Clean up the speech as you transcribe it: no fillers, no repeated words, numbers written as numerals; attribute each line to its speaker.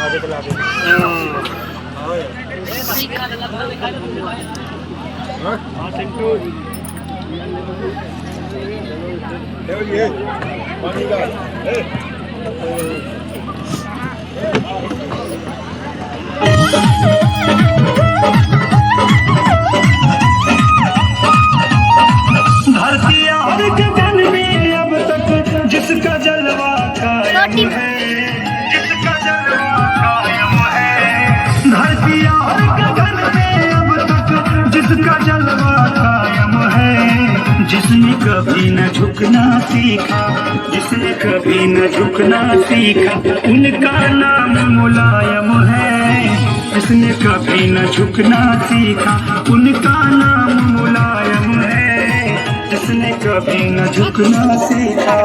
Speaker 1: आगे चला के हाँ चिंटू ये पानी का
Speaker 2: धरती और गगन में अब तक जिसका जलवा कायम है, जिसका जलवा कायम है। धरती और गगन में अब तक जिसका जलवा कायम है, जिसने कभी न झुकना सीखा, जिसने कभी न झुकना सीखा, उनका नाम मुलायम है। जिसने कभी न झुकना सीखा, उनका नाम मुलायम है। जिसने कभी न झुकना सीखा।